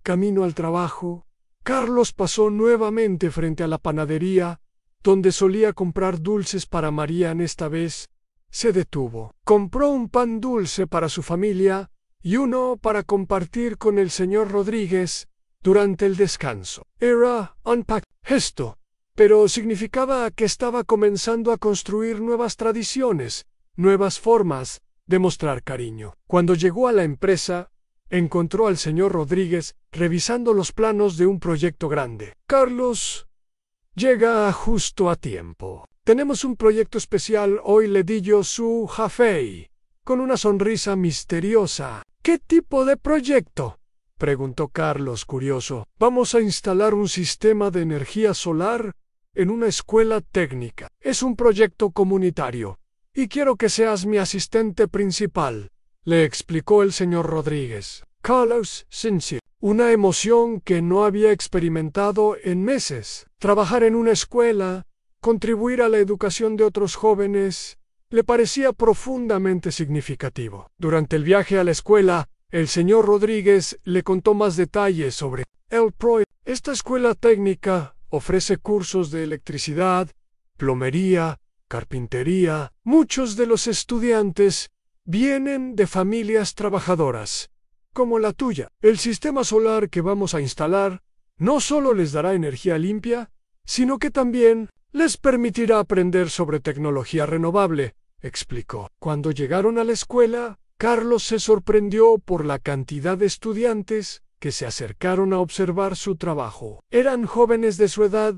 camino al trabajo, Carlos pasó nuevamente frente a la panadería, donde solía comprar dulces para Marian. Esta vez se detuvo. Compró un pan dulce para su familia y uno para compartir con el señor Rodríguez durante el descanso. Era un gesto, pero significaba que estaba comenzando a construir nuevas tradiciones, nuevas formas de mostrar cariño. Cuando llegó a la empresa, encontró al señor Rodríguez revisando los planos de un proyecto grande. Carlos llega justo a tiempo. Tenemos un proyecto especial hoy, le dijo su jefe, con una sonrisa misteriosa. ¿Qué tipo de proyecto?, preguntó Carlos, curioso. Vamos a instalar un sistema de energía solar en una escuela técnica. Es un proyecto comunitario y quiero que seas mi asistente principal, le explicó el señor Rodríguez. Carlos sintió una emoción que no había experimentado en meses. Trabajar en una escuela, contribuir a la educación de otros jóvenes, le parecía profundamente significativo. Durante el viaje a la escuela, el señor Rodríguez le contó más detalles sobre el proyecto. Esta escuela técnica ofrece cursos de electricidad, plomería, carpintería. Muchos de los estudiantes vienen de familias trabajadoras, como la tuya. El sistema solar que vamos a instalar no solo les dará energía limpia, sino que también les permitirá aprender sobre tecnología renovable, explicó. Cuando llegaron a la escuela, Carlos se sorprendió por la cantidad de estudiantes que se acercaron a observar su trabajo. Eran jóvenes de su edad,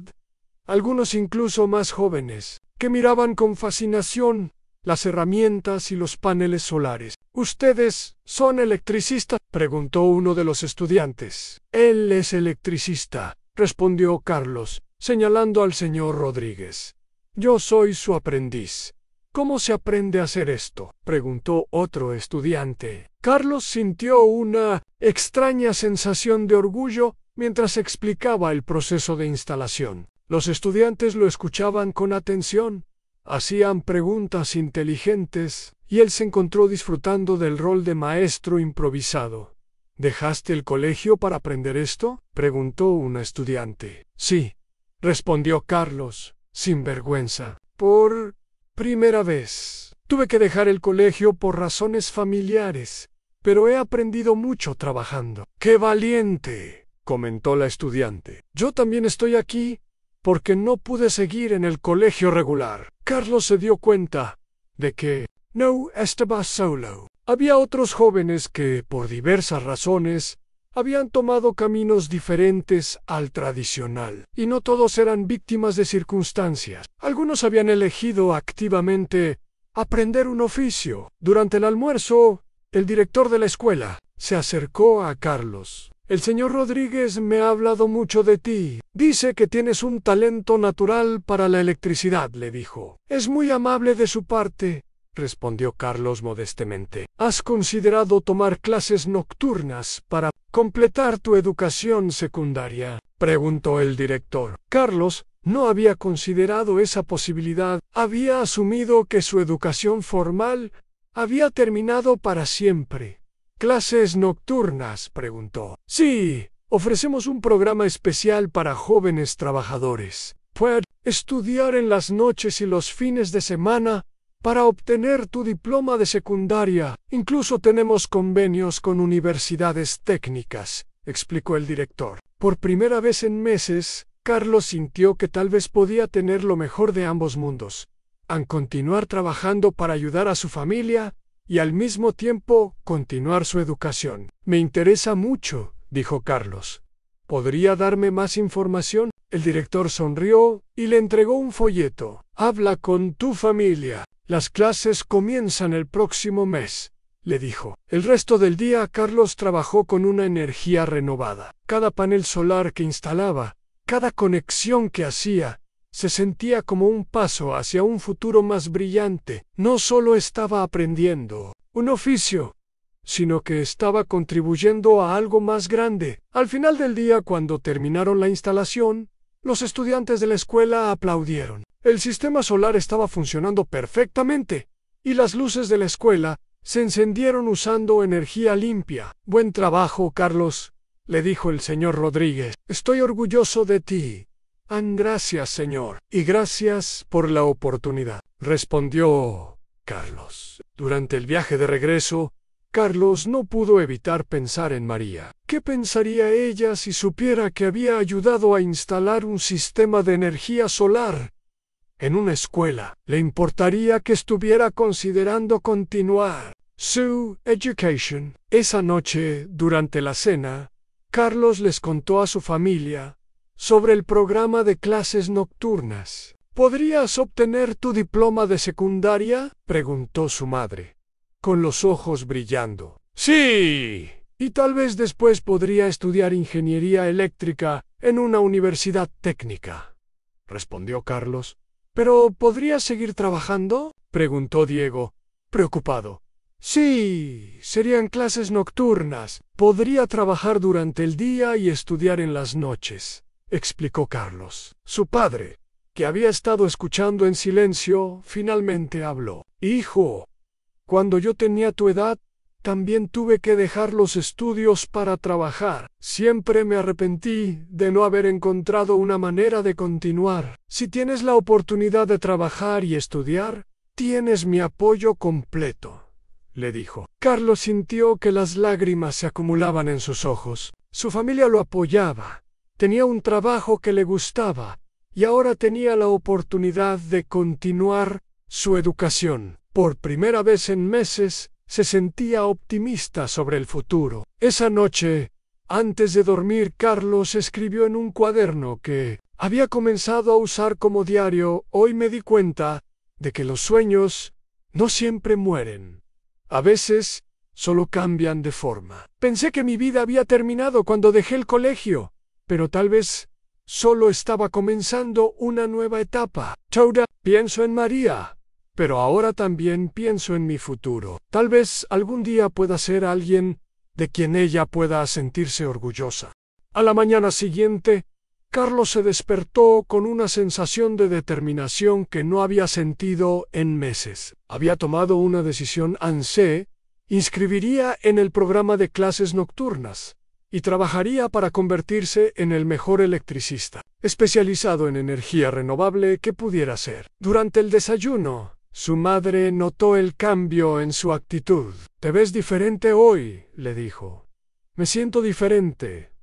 algunos incluso más jóvenes, que miraban con fascinación las herramientas y los paneles solares. ¿Ustedes son electricistas?, preguntó uno de los estudiantes. Él es electricista, respondió Carlos, señalando al señor Rodríguez. Yo soy su aprendiz. ¿Cómo se aprende a hacer esto?, preguntó otro estudiante. Carlos sintió una extraña sensación de orgullo mientras explicaba el proceso de instalación. Los estudiantes lo escuchaban con atención, hacían preguntas inteligentes, y él se encontró disfrutando del rol de maestro improvisado. ¿Dejaste el colegio para aprender esto?, preguntó una estudiante. Sí, respondió Carlos, sin vergüenza. Por primera vez. Tuve que dejar el colegio por razones familiares, pero he aprendido mucho trabajando. ¡Qué valiente!, comentó la estudiante. Yo también estoy aquí porque no pude seguir en el colegio regular. Carlos se dio cuenta de que no estaba solo. Había otros jóvenes que, por diversas razones, habían tomado caminos diferentes al tradicional, y no todos eran víctimas de circunstancias. Algunos habían elegido activamente aprender un oficio. Durante el almuerzo, el director de la escuela se acercó a Carlos. El señor Rodríguez me ha hablado mucho de ti. Dice que tienes un talento natural para la electricidad, le dijo. Es muy amable de su parte, respondió Carlos modestamente. ¿Has considerado tomar clases nocturnas para completar tu educación secundaria?, preguntó el director. Carlos no había considerado esa posibilidad. Había asumido que su educación formal había terminado para siempre. ¿Clases nocturnas?, preguntó. Sí, ofrecemos un programa especial para jóvenes trabajadores. Puedes estudiar en las noches y los fines de semana para obtener tu diploma de secundaria. Incluso tenemos convenios con universidades técnicas, explicó el director. Por primera vez en meses, Carlos sintió que tal vez podía tener lo mejor de ambos mundos: a continuar trabajando para ayudar a su familia y al mismo tiempo continuar su educación. Me interesa mucho, dijo Carlos. ¿Podría darme más información? El director sonrió y le entregó un folleto. Habla con tu familia. Las clases comienzan el próximo mes, le dijo. El resto del día Carlos trabajó con una energía renovada. Cada panel solar que instalaba, cada conexión que hacía, se sentía como un paso hacia un futuro más brillante. No solo estaba aprendiendo un oficio, sino que estaba contribuyendo a algo más grande. Al final del día, cuando terminaron la instalación, los estudiantes de la escuela aplaudieron. El sistema solar estaba funcionando perfectamente, y las luces de la escuela se encendieron usando energía limpia. Buen trabajo, Carlos, le dijo el señor Rodríguez. Estoy orgulloso de ti. Gracias, señor. Y gracias por la oportunidad, respondió Carlos. Durante el viaje de regreso, Carlos no pudo evitar pensar en María. ¿Qué pensaría ella si supiera que había ayudado a instalar un sistema de energía solar en una escuela? ¿Le importaría que estuviera considerando continuar su education? Esa noche, durante la cena, Carlos les contó a su familia sobre el programa de clases nocturnas. ¿Podrías obtener tu diploma de secundaria?, preguntó su madre, con los ojos brillando. Sí, y tal vez después podría estudiar ingeniería eléctrica en una universidad técnica, respondió Carlos. ¿Pero podrías seguir trabajando?, preguntó Diego, preocupado. Sí, serían clases nocturnas. Podría trabajar durante el día y estudiar en las noches, explicó Carlos. Su padre, que había estado escuchando en silencio, finalmente habló. Hijo, cuando yo tenía tu edad, también tuve que dejar los estudios para trabajar. Siempre me arrepentí de no haber encontrado una manera de continuar. Si tienes la oportunidad de trabajar y estudiar, tienes mi apoyo completo, le dijo. Carlos sintió que las lágrimas se acumulaban en sus ojos. Su familia lo apoyaba. Tenía un trabajo que le gustaba y ahora tenía la oportunidad de continuar su educación. Por primera vez en meses, se sentía optimista sobre el futuro. Esa noche, antes de dormir, Carlos escribió en un cuaderno que había comenzado a usar como diario: hoy me di cuenta de que los sueños no siempre mueren. A veces, solo cambian de forma. Pensé que mi vida había terminado cuando dejé el colegio, pero tal vez solo estaba comenzando una nueva etapa. Ahora pienso en María, pero ahora también pienso en mi futuro. Tal vez algún día pueda ser alguien de quien ella pueda sentirse orgullosa. A la mañana siguiente, Carlos se despertó con una sensación de determinación que no había sentido en meses. Había tomado una decisión: se inscribiría en el programa de clases nocturnas y trabajaría para convertirse en el mejor electricista, especializado en energía renovable que pudiera ser. Durante el desayuno, su madre notó el cambio en su actitud. «Te ves diferente hoy», le dijo. «Me siento diferente»,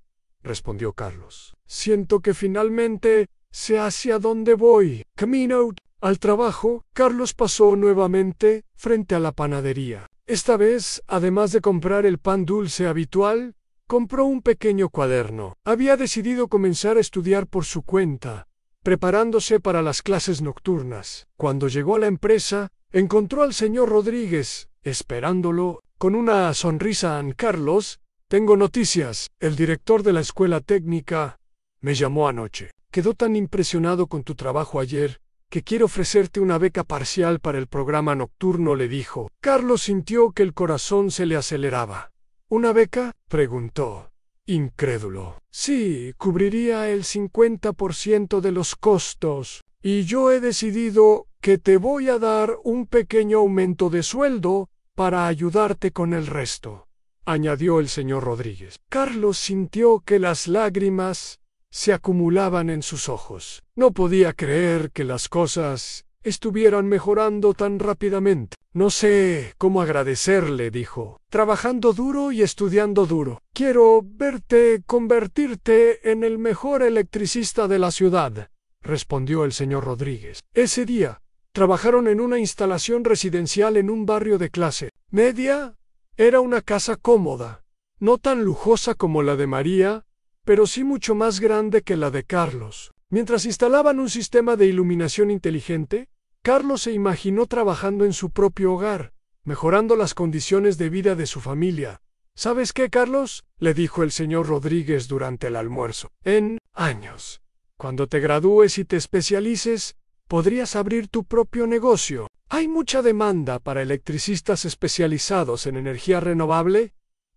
respondió Carlos. «Siento que finalmente sé hacia dónde voy». Camino al trabajo, Carlos pasó nuevamente frente a la panadería. Esta vez, además de comprar el pan dulce habitual, compró un pequeño cuaderno. Había decidido comenzar a estudiar por su cuenta, preparándose para las clases nocturnas. Cuando llegó a la empresa, encontró al señor Rodríguez esperándolo con una sonrisa. «Carlos, tengo noticias. El director de la escuela técnica me llamó anoche. Quedó tan impresionado con tu trabajo ayer que quiere ofrecerte una beca parcial para el programa nocturno», le dijo. Carlos sintió que el corazón se le aceleraba. «¿Una beca?», preguntó, incrédulo. «Sí, cubriría el 50% de los costos. Y yo he decidido que te voy a dar un pequeño aumento de sueldo para ayudarte con el resto», añadió el señor Rodríguez. Carlos sintió que las lágrimas se acumulaban en sus ojos. No podía creer que las cosas estuvieran mejorando tan rápidamente. «No sé cómo agradecerle», dijo. «Trabajando duro y estudiando duro. Quiero verte convertirte en el mejor electricista de la ciudad», respondió el señor Rodríguez. Ese día, trabajaron en una instalación residencial en un barrio de clase media. Era una casa cómoda, no tan lujosa como la de María, pero sí mucho más grande que la de Carlos. Mientras instalaban un sistema de iluminación inteligente, Carlos se imaginó trabajando en su propio hogar, mejorando las condiciones de vida de su familia. «¿Sabes qué, Carlos?», le dijo el señor Rodríguez durante el almuerzo. «En años, cuando te gradúes y te especialices, podrías abrir tu propio negocio. Hay mucha demanda para electricistas especializados en energía renovable».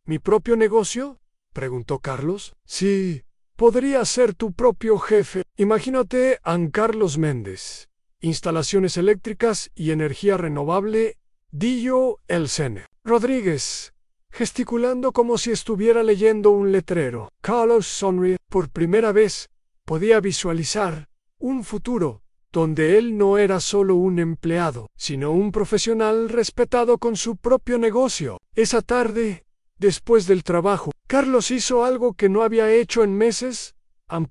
«¿Mi propio negocio?», preguntó Carlos. «Sí, podrías ser tu propio jefe. Imagínate a Carlos Méndez. Instalaciones eléctricas y energía renovable, Dillo el Sene. Rodríguez, gesticulando como si estuviera leyendo un letrero. Carlos sonrió. Por primera vez, podía visualizar un futuro donde él no era solo un empleado, sino un profesional respetado con su propio negocio. Esa tarde, después del trabajo, Carlos hizo algo que no había hecho en meses.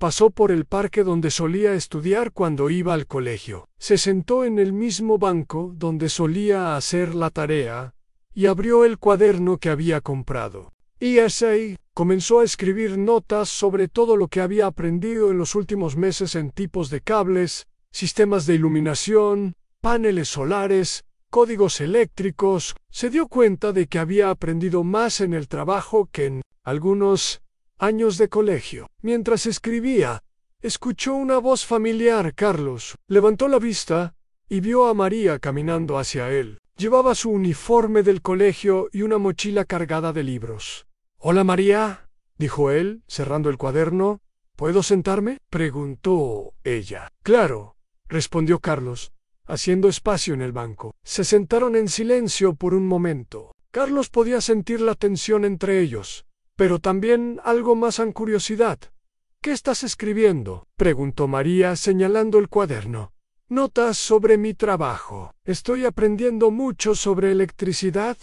Pasó por el parque donde solía estudiar cuando iba al colegio. Se sentó en el mismo banco donde solía hacer la tarea y abrió el cuaderno que había comprado. Y comenzó a escribir notas sobre todo lo que había aprendido en los últimos meses en tipos de cables, sistemas de iluminación, paneles solares, códigos eléctricos. Se dio cuenta de que había aprendido más en el trabajo que en algunos años de colegio. Mientras escribía, escuchó una voz familiar. Carlos levantó la vista y vio a María caminando hacia él. Llevaba su uniforme del colegio y una mochila cargada de libros. «Hola, María», dijo él, cerrando el cuaderno. «¿Puedo sentarme?», preguntó ella. «Claro», respondió Carlos, haciendo espacio en el banco. Se sentaron en silencio por un momento. Carlos podía sentir la tensión entre ellos, pero también algo más en curiosidad. «¿Qué estás escribiendo?», preguntó María, señalando el cuaderno. «Notas sobre mi trabajo. Estoy aprendiendo mucho sobre electricidad»,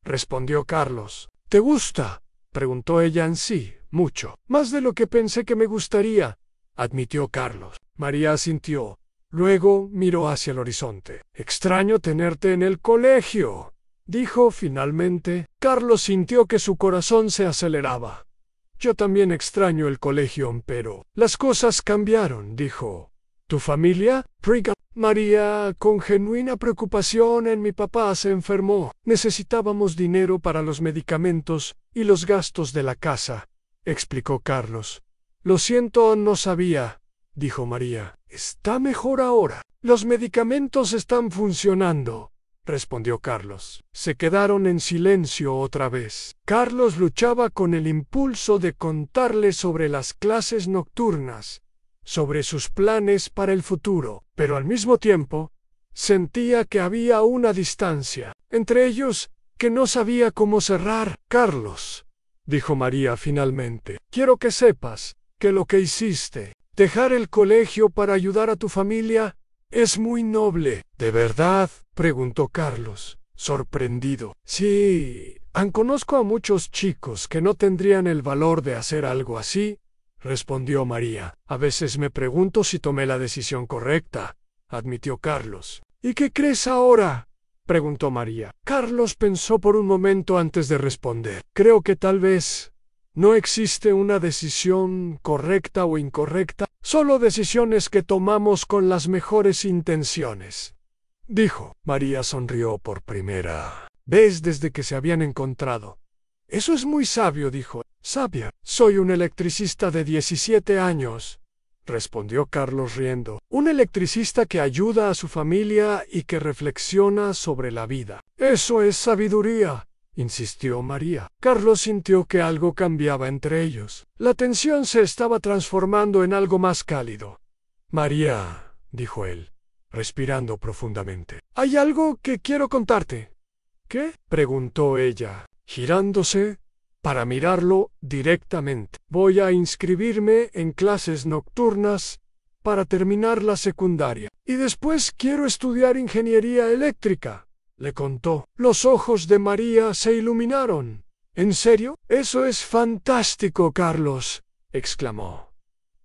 respondió Carlos. «¿Te gusta?», preguntó ella. «Sí, mucho. Más de lo que pensé que me gustaría», admitió Carlos. María asintió. Luego miró hacia el horizonte. «Extraño tenerte en el colegio», dijo finalmente. Carlos sintió que su corazón se aceleraba. «Yo también extraño el colegio, pero las cosas cambiaron», dijo. «¿Tu familia?», preguntó María con genuina preocupación. «Mi papá se enfermó. Necesitábamos dinero para los medicamentos y los gastos de la casa», explicó Carlos. «Lo siento, no sabía», dijo María. «¿Está mejor ahora?». «Los medicamentos están funcionando», respondió Carlos. Se quedaron en silencio otra vez. Carlos luchaba con el impulso de contarle sobre las clases nocturnas, sobre sus planes para el futuro, pero al mismo tiempo sentía que había una distancia entre ellos que no sabía cómo cerrar. «Carlos», dijo María finalmente, «quiero que sepas que lo que hiciste, dejar el colegio para ayudar a tu familia, es muy noble». «¿De verdad?», preguntó Carlos, sorprendido. «Sí, conozco a muchos chicos que no tendrían el valor de hacer algo así», respondió María. «A veces me pregunto si tomé la decisión correcta», admitió Carlos. «¿Y qué crees ahora?», preguntó María. Carlos pensó por un momento antes de responder. «Creo que tal vez no existe una decisión correcta o incorrecta, solo decisiones que tomamos con las mejores intenciones», dijo. María sonrió por primera vez desde que se habían encontrado. «Eso es muy sabio», dijo. «Sabia. Soy un electricista de 17 años», respondió Carlos riendo. «Un electricista que ayuda a su familia y que reflexiona sobre la vida». «Eso es sabiduría», insistió María. Carlos sintió que algo cambiaba entre ellos. La tensión se estaba transformando en algo más cálido. «María», dijo él, respirando profundamente, «hay algo que quiero contarte». «¿Qué?», preguntó ella, girándose para mirarlo directamente. «Voy a inscribirme en clases nocturnas para terminar la secundaria. Y después quiero estudiar ingeniería eléctrica», le contó. Los ojos de María se iluminaron. «¿En serio? Eso es fantástico, Carlos», exclamó.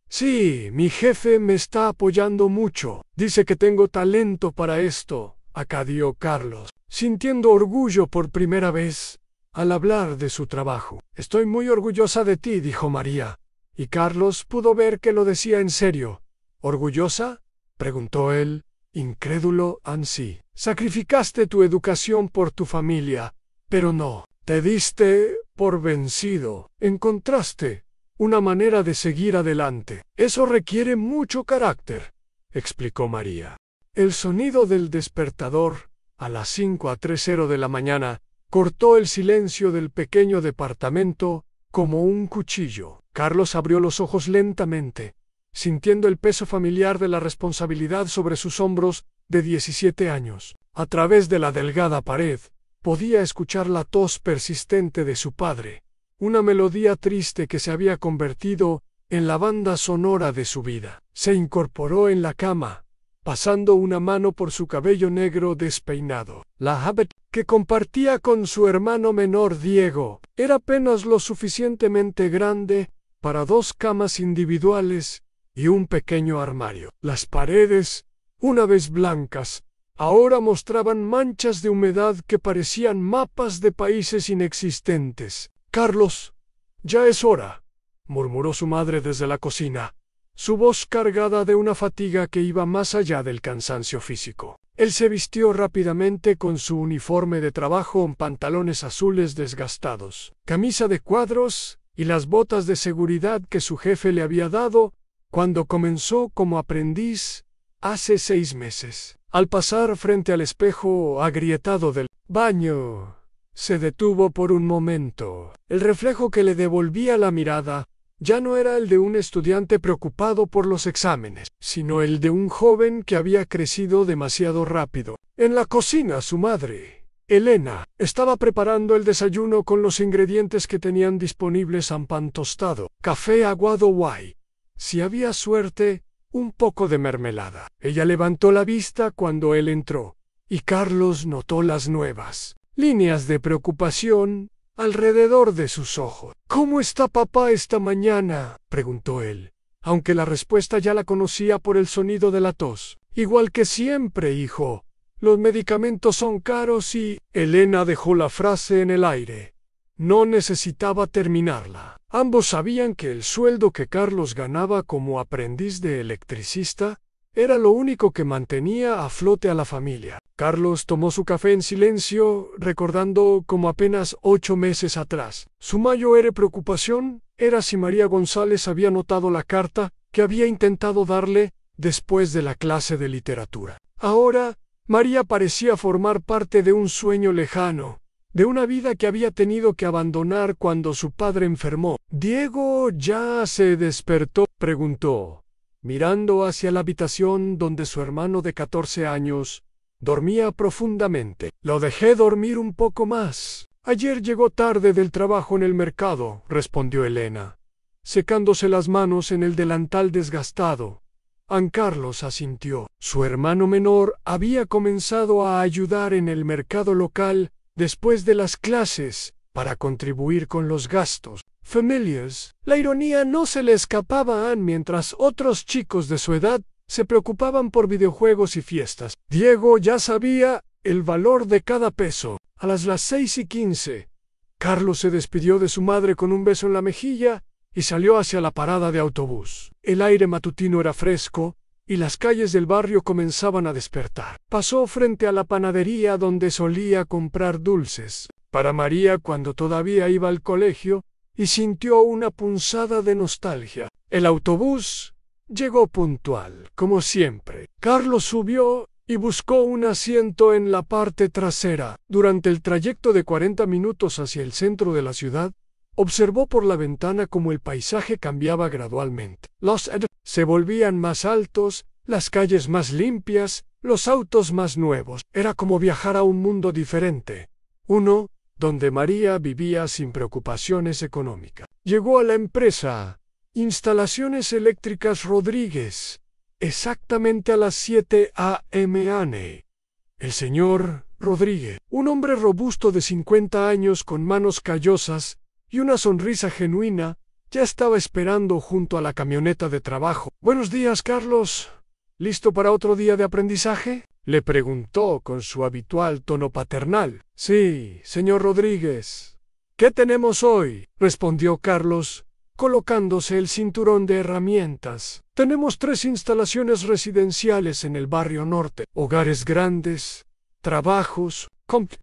«Sí, mi jefe me está apoyando mucho. Dice que tengo talento para esto», añadió Carlos, sintiendo orgullo por primera vez al hablar de su trabajo. «Estoy muy orgullosa de ti», dijo María, y Carlos pudo ver que lo decía en serio. «¿Orgullosa?», preguntó él, incrédulo. «Sí. Sacrificaste tu educación por tu familia, pero no te diste por vencido. Encontraste una manera de seguir adelante. Eso requiere mucho carácter», explicó María. El sonido del despertador, a las 5:30 de la mañana, cortó el silencio del pequeño departamento como un cuchillo. Carlos abrió los ojos lentamente, sintiendo el peso familiar de la responsabilidad sobre sus hombros de 17 años. A través de la delgada pared, podía escuchar la tos persistente de su padre, una melodía triste que se había convertido en la banda sonora de su vida. Se incorporó en la cama, pasando una mano por su cabello negro despeinado. La Habit, que compartía con su hermano menor Diego, era apenas lo suficientemente grande para 2 camas individuales y un pequeño armario. Las paredes, una vez blancas, ahora mostraban manchas de humedad que parecían mapas de países inexistentes. «Carlos, ya es hora», murmuró su madre desde la cocina, su voz cargada de una fatiga que iba más allá del cansancio físico. Él se vistió rápidamente con su uniforme de trabajo en pantalones azules desgastados, camisa de cuadros y las botas de seguridad que su jefe le había dado cuando comenzó como aprendiz hace 6 meses. Al pasar frente al espejo agrietado del baño, se detuvo por un momento. El reflejo que le devolvía la mirada ya no era el de un estudiante preocupado por los exámenes, sino el de un joven que había crecido demasiado rápido. En la cocina, su madre, Elena, estaba preparando el desayuno con los ingredientes que tenían disponibles: pan tostado, café aguado guay, si había suerte, un poco de mermelada. Ella levantó la vista cuando él entró, y Carlos notó las nuevas líneas de preocupación alrededor de sus ojos. «¿Cómo está papá esta mañana?», preguntó él, aunque la respuesta ya la conocía por el sonido de la tos. «Igual que siempre, hijo. Los medicamentos son caros y…». Elena dejó la frase en el aire. No necesitaba terminarla. Ambos sabían que el sueldo que Carlos ganaba como aprendiz de electricista era lo único que mantenía a flote a la familia. Carlos tomó su café en silencio, recordando como apenas 8 meses atrás. Su mayor preocupación era si María González había notado la carta que había intentado darle después de la clase de literatura. Ahora, María parecía formar parte de un sueño lejano, de una vida que había tenido que abandonar cuando su padre enfermó. «¿Diego ya se despertó?», preguntó, mirando hacia la habitación donde su hermano de 14 años dormía profundamente. «Lo dejé dormir un poco más. Ayer llegó tarde del trabajo en el mercado», respondió Elena, secándose las manos en el delantal desgastado. Carlos asintió. Su hermano menor había comenzado a ayudar en el mercado local después de las clases para contribuir con los gastos familiares. La ironía no se le escapaba a Ann mientras otros chicos de su edad se preocupaban por videojuegos y fiestas. Diego ya sabía el valor de cada peso. A las 6:15, Carlos se despidió de su madre con un beso en la mejilla y salió hacia la parada de autobús. El aire matutino era fresco y las calles del barrio comenzaban a despertar. Pasó frente a la panadería donde solía comprar dulces para María cuando todavía iba al colegio y sintió una punzada de nostalgia. El autobús llegó puntual, como siempre. Carlos subió y buscó un asiento en la parte trasera. Durante el trayecto de 40 minutos hacia el centro de la ciudad, observó por la ventana cómo el paisaje cambiaba gradualmente. Los edificios se volvían más altos, las calles más limpias, los autos más nuevos. Era como viajar a un mundo diferente, uno donde María vivía sin preocupaciones económicas. Llegó a la empresa Instalaciones Eléctricas Rodríguez exactamente a las 7 a.m. El señor Rodríguez, un hombre robusto de 50 años con manos callosas y una sonrisa genuina, ya estaba esperando junto a la camioneta de trabajo. «Buenos días, Carlos. ¿Listo para otro día de aprendizaje?», le preguntó con su habitual tono paternal. «Sí, señor Rodríguez». «¿Qué tenemos hoy?», respondió Carlos, colocándose el cinturón de herramientas. «Tenemos 3 instalaciones residenciales en el barrio norte, hogares grandes, trabajos.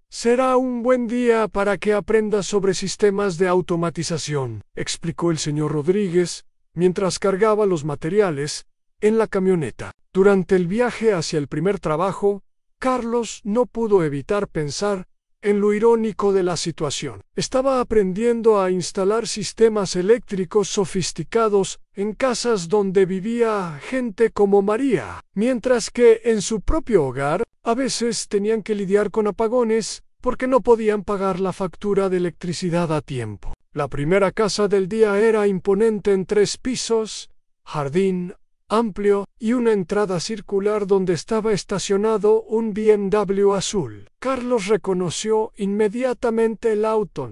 Será un buen día para que aprendas sobre sistemas de automatización», explicó el señor Rodríguez, mientras cargaba los materiales en la camioneta. Durante el viaje hacia el primer trabajo, Carlos no pudo evitar pensar en lo irónico de la situación. Estaba aprendiendo a instalar sistemas eléctricos sofisticados en casas donde vivía gente como María, mientras que en su propio hogar a veces tenían que lidiar con apagones porque no podían pagar la factura de electricidad a tiempo. La primera casa del día era imponente en 3 pisos, jardín amplio y una entrada circular donde estaba estacionado un BMW azul. Carlos reconoció inmediatamente el auto.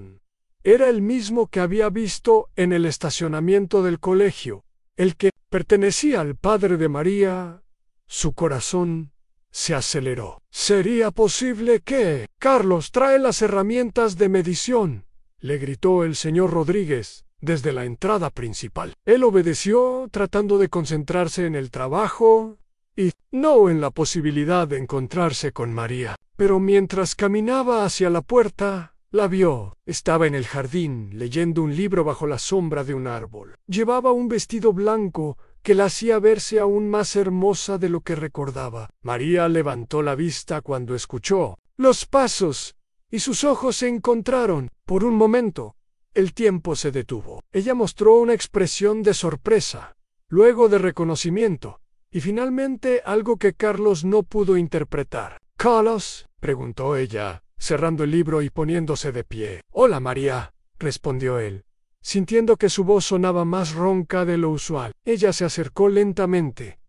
Era el mismo que había visto en el estacionamiento del colegio, el que pertenecía al padre de María. Su corazón se aceleró. ¿Sería posible que... Carlos, trae las herramientas de medición!, le gritó el señor Rodríguez desde la entrada principal. Él obedeció, tratando de concentrarse en el trabajo y no en la posibilidad de encontrarse con María. Pero mientras caminaba hacia la puerta, la vio. Estaba en el jardín, leyendo un libro bajo la sombra de un árbol. Llevaba un vestido blanco que la hacía verse aún más hermosa de lo que recordaba. María levantó la vista cuando escuchó los pasos, y sus ojos se encontraron. Por un momento, el tiempo se detuvo. Ella mostró una expresión de sorpresa, luego de reconocimiento, y finalmente algo que Carlos no pudo interpretar. «¿Carlos?», preguntó ella, cerrando el libro y poniéndose de pie. «Hola, María», respondió él, sintiendo que su voz sonaba más ronca de lo usual. Ella se acercó lentamente,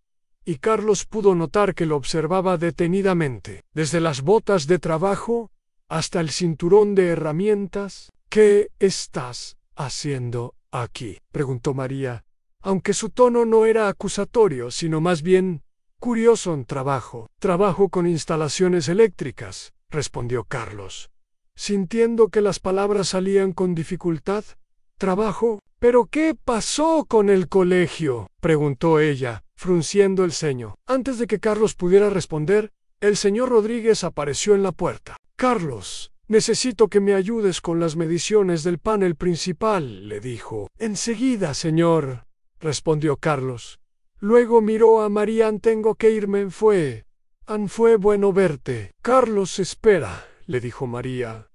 y Carlos pudo notar que lo observaba detenidamente, desde las botas de trabajo hasta el cinturón de herramientas. «¿Qué estás haciendo aquí?», preguntó María, aunque su tono no era acusatorio, sino más bien curioso. «Trabajo con instalaciones eléctricas», respondió Carlos, sintiendo que las palabras salían con dificultad. «¿Trabajo? ¿Pero qué pasó con el colegio?», preguntó ella, frunciendo el ceño. Antes de que Carlos pudiera responder, el señor Rodríguez apareció en la puerta. «Carlos, necesito que me ayudes con las mediciones del panel principal», le dijo. «Enseguida, señor», respondió Carlos. Luego miró a María. «Tengo que irme. Fue bueno verte». «Carlos, espera», le dijo María.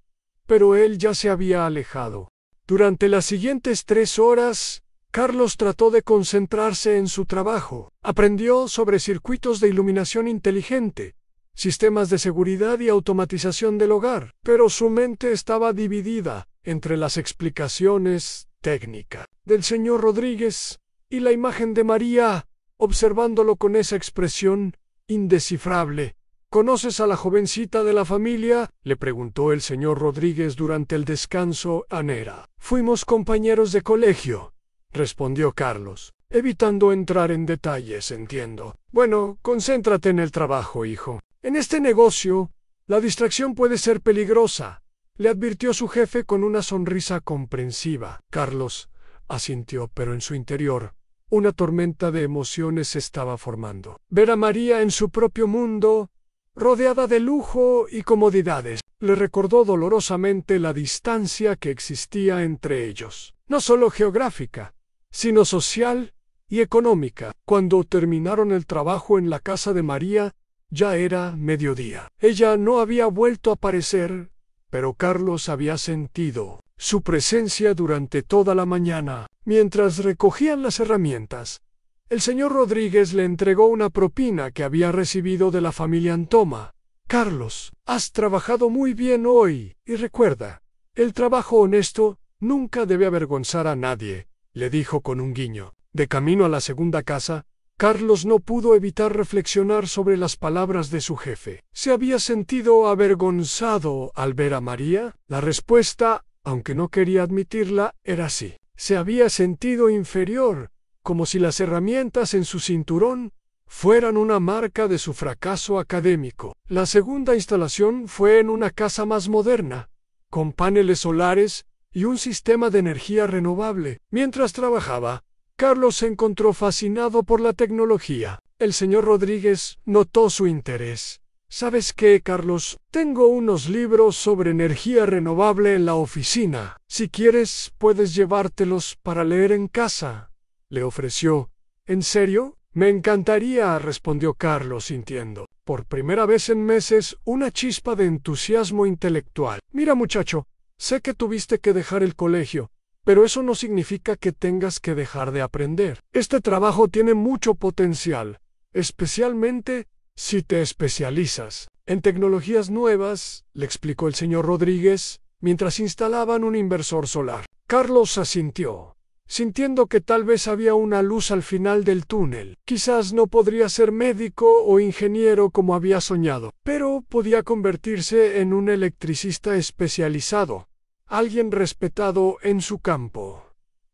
Pero él ya se había alejado. Durante las siguientes 3 horas, Carlos trató de concentrarse en su trabajo. Aprendió sobre circuitos de iluminación inteligente, sistemas de seguridad y automatización del hogar, pero su mente estaba dividida entre las explicaciones técnicas del señor Rodríguez y la imagen de María, observándolo con esa expresión indescifrable. «¿Conoces a la jovencita de la familia?», le preguntó el señor Rodríguez durante el descanso. «Anera. Fuimos compañeros de colegio», respondió Carlos, evitando entrar en detalles. «Entiendo. Bueno, concéntrate en el trabajo, hijo. En este negocio, la distracción puede ser peligrosa», le advirtió su jefe con una sonrisa comprensiva. Carlos asintió, pero en su interior una tormenta de emociones se estaba formando. Ver a María en su propio mundo, rodeada de lujo y comodidades, le recordó dolorosamente la distancia que existía entre ellos, no solo geográfica, sino social y económica. Cuando terminaron el trabajo en la casa de María, ya era mediodía. Ella no había vuelto a aparecer, pero Carlos había sentido su presencia durante toda la mañana. Mientras recogían las herramientas, el señor Rodríguez le entregó una propina que había recibido de la familia Antoma. «Carlos, has trabajado muy bien hoy, y recuerda, el trabajo honesto nunca debe avergonzar a nadie», le dijo con un guiño. De camino a la segunda casa, Carlos no pudo evitar reflexionar sobre las palabras de su jefe. ¿Se había sentido avergonzado al ver a María? La respuesta, aunque no quería admitirla, era sí. Se había sentido inferior, como si las herramientas en su cinturón fueran una marca de su fracaso académico. La segunda instalación fue en una casa más moderna, con paneles solares y un sistema de energía renovable. Mientras trabajaba, Carlos se encontró fascinado por la tecnología. El señor Rodríguez notó su interés. «¿Sabes qué, Carlos? Tengo unos libros sobre energía renovable en la oficina. Si quieres, puedes llevártelos para leer en casa», le ofreció. «¿En serio? Me encantaría», respondió Carlos, sintiendo, por primera vez en meses, una chispa de entusiasmo intelectual. «Mira, muchacho, sé que tuviste que dejar el colegio, pero eso no significa que tengas que dejar de aprender. Este trabajo tiene mucho potencial, especialmente Si te especializas en tecnologías nuevas, le explicó el señor Rodríguez, mientras instalaban un inversor solar. Carlos asintió, sintiendo que tal vez había una luz al final del túnel. Quizás no podría ser médico o ingeniero como había soñado, pero podía convertirse en un electricista especializado, alguien respetado en su campo.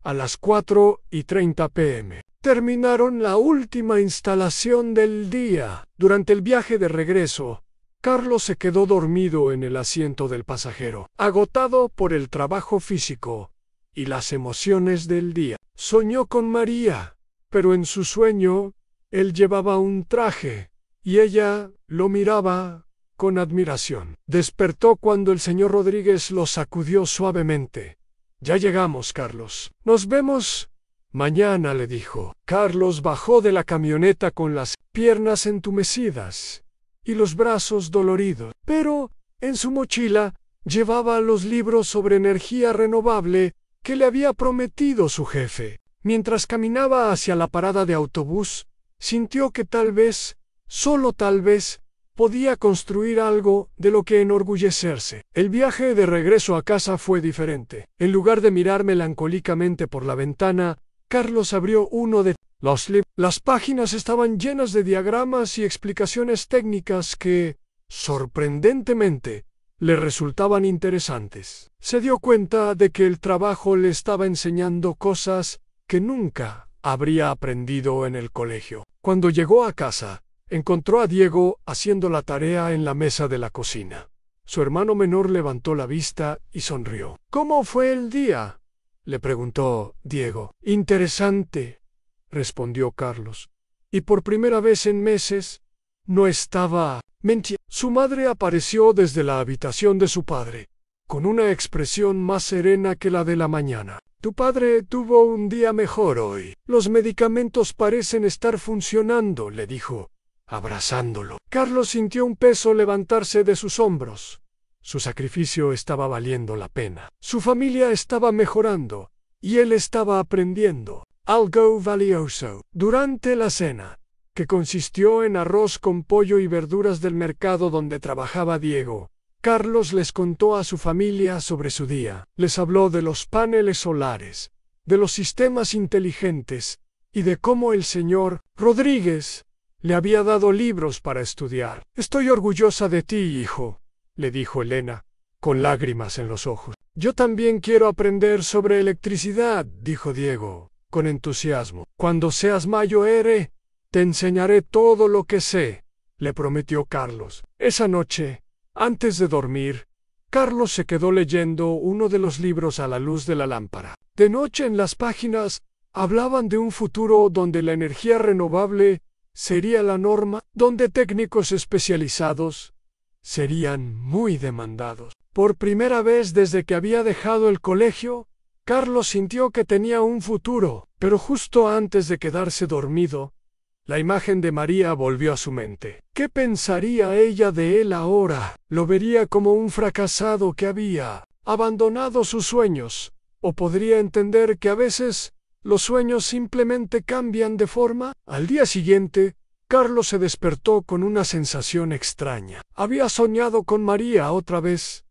A las 4:30 p.m. terminaron la última instalación del día. Durante el viaje de regreso, Carlos se quedó dormido en el asiento del pasajero, agotado por el trabajo físico y las emociones del día. Soñó con María, pero en su sueño, él llevaba un traje, y ella lo miraba con admiración. Despertó cuando el señor Rodríguez lo sacudió suavemente. Ya llegamos, Carlos. Nos vemos mañana, le dijo. Carlos bajó de la camioneta con las piernas entumecidas y los brazos doloridos, pero en su mochila llevaba los libros sobre energía renovable que le había prometido su jefe. Mientras caminaba hacia la parada de autobús, sintió que tal vez, solo tal vez, podía construir algo de lo que enorgullecerse. El viaje de regreso a casa fue diferente. En lugar de mirar melancólicamente por la ventana, Carlos abrió uno de los libros. Las páginas estaban llenas de diagramas y explicaciones técnicas que, sorprendentemente, le resultaban interesantes. Se dio cuenta de que el trabajo le estaba enseñando cosas que nunca habría aprendido en el colegio. Cuando llegó a casa, encontró a Diego haciendo la tarea en la mesa de la cocina. Su hermano menor levantó la vista y sonrió. «¿Cómo fue el día?», le preguntó Diego. «Interesante», respondió Carlos. Y por primera vez en meses, no estaba mintiendo. Su madre apareció desde la habitación de su padre, con una expresión más serena que la de la mañana. «Tu padre tuvo un día mejor hoy. Los medicamentos parecen estar funcionando», le dijo, abrazándolo. Carlos sintió un peso levantarse de sus hombros. Su sacrificio estaba valiendo la pena. Su familia estaba mejorando, y él estaba aprendiendo algo valioso. Durante la cena, que consistió en arroz con pollo y verduras del mercado donde trabajaba Diego, Carlos les contó a su familia sobre su día. Les habló de los paneles solares, de los sistemas inteligentes, y de cómo el señor Rodríguez le había dado libros para estudiar. «Estoy orgullosa de ti, hijo», le dijo Elena, con lágrimas en los ojos. «Yo también quiero aprender sobre electricidad», dijo Diego, con entusiasmo. «Cuando seas mayor, te enseñaré todo lo que sé», le prometió Carlos. Esa noche, antes de dormir, Carlos se quedó leyendo uno de los libros a la luz de la lámpara. De noche en las páginas hablaban de un futuro donde la energía renovable sería la norma, donde técnicos especializados serían muy demandados. Por primera vez desde que había dejado el colegio, Carlos sintió que tenía un futuro, pero justo antes de quedarse dormido, la imagen de María volvió a su mente. ¿Qué pensaría ella de él ahora? ¿Lo vería como un fracasado que había abandonado sus sueños? ¿O podría entender que a veces los sueños simplemente cambian de forma? Al día siguiente, Carlos se despertó con una sensación extraña. Había soñado con María otra vez,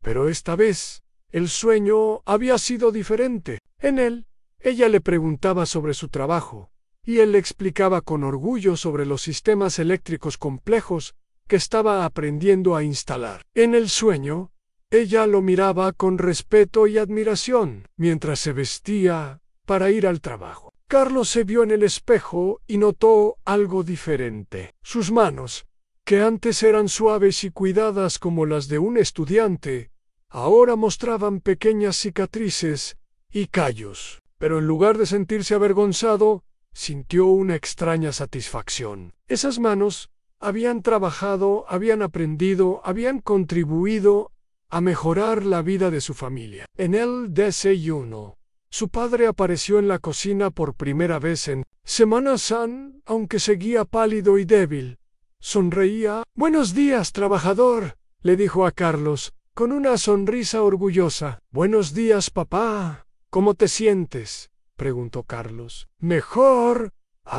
pero esta vez el sueño había sido diferente. En él, ella le preguntaba sobre su trabajo, y él le explicaba con orgullo sobre los sistemas eléctricos complejos que estaba aprendiendo a instalar. En el sueño, ella lo miraba con respeto y admiración mientras se vestía para ir al trabajo. Carlos se vio en el espejo y notó algo diferente. Sus manos, que antes eran suaves y cuidadas como las de un estudiante, ahora mostraban pequeñas cicatrices y callos. Pero en lugar de sentirse avergonzado, sintió una extraña satisfacción. Esas manos habían trabajado, habían aprendido, habían contribuido a mejorar la vida de su familia. En el desayuno, su padre apareció en la cocina por primera vez en Semana Santa, aunque seguía pálido y débil. Sonreía. «Buenos días, trabajador», le dijo a Carlos, con una sonrisa orgullosa. «Buenos días, papá. ¿Cómo te sientes?», preguntó Carlos. «Mejor,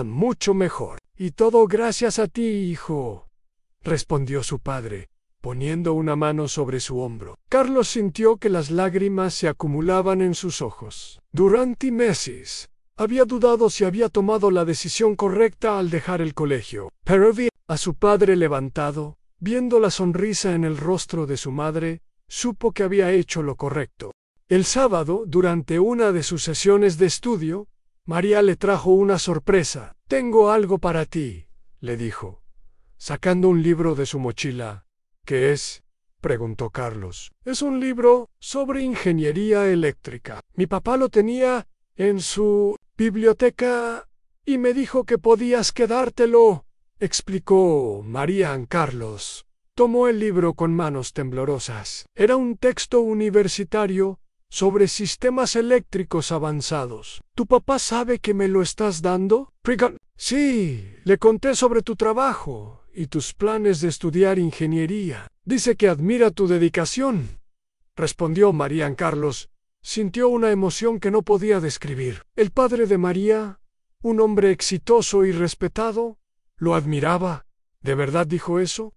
mucho mejor». Y todo gracias a ti, hijo, respondió su padre, poniendo una mano sobre su hombro. Carlos sintió que las lágrimas se acumulaban en sus ojos. Durante meses había dudado si había tomado la decisión correcta al dejar el colegio, pero vi a su padre levantado, viendo la sonrisa en el rostro de su madre, supo que había hecho lo correcto. El sábado, durante una de sus sesiones de estudio, María le trajo una sorpresa. «Tengo algo para ti», le dijo, sacando un libro de su mochila. «¿Qué es?», preguntó Carlos. «Es un libro sobre ingeniería eléctrica. Mi papá lo tenía en su biblioteca y me dijo que podías quedártelo», explicó María a Carlos. Tomó el libro con manos temblorosas. Era un texto universitario sobre sistemas eléctricos avanzados. «¿Tu papá sabe que me lo estás dando?» «Sí, le conté sobre tu trabajo y tus planes de estudiar ingeniería. Dice que admira tu dedicación», respondió María. Carlos sintió una emoción que no podía describir. El padre de María, un hombre exitoso y respetado, lo admiraba. ¿De verdad dijo eso?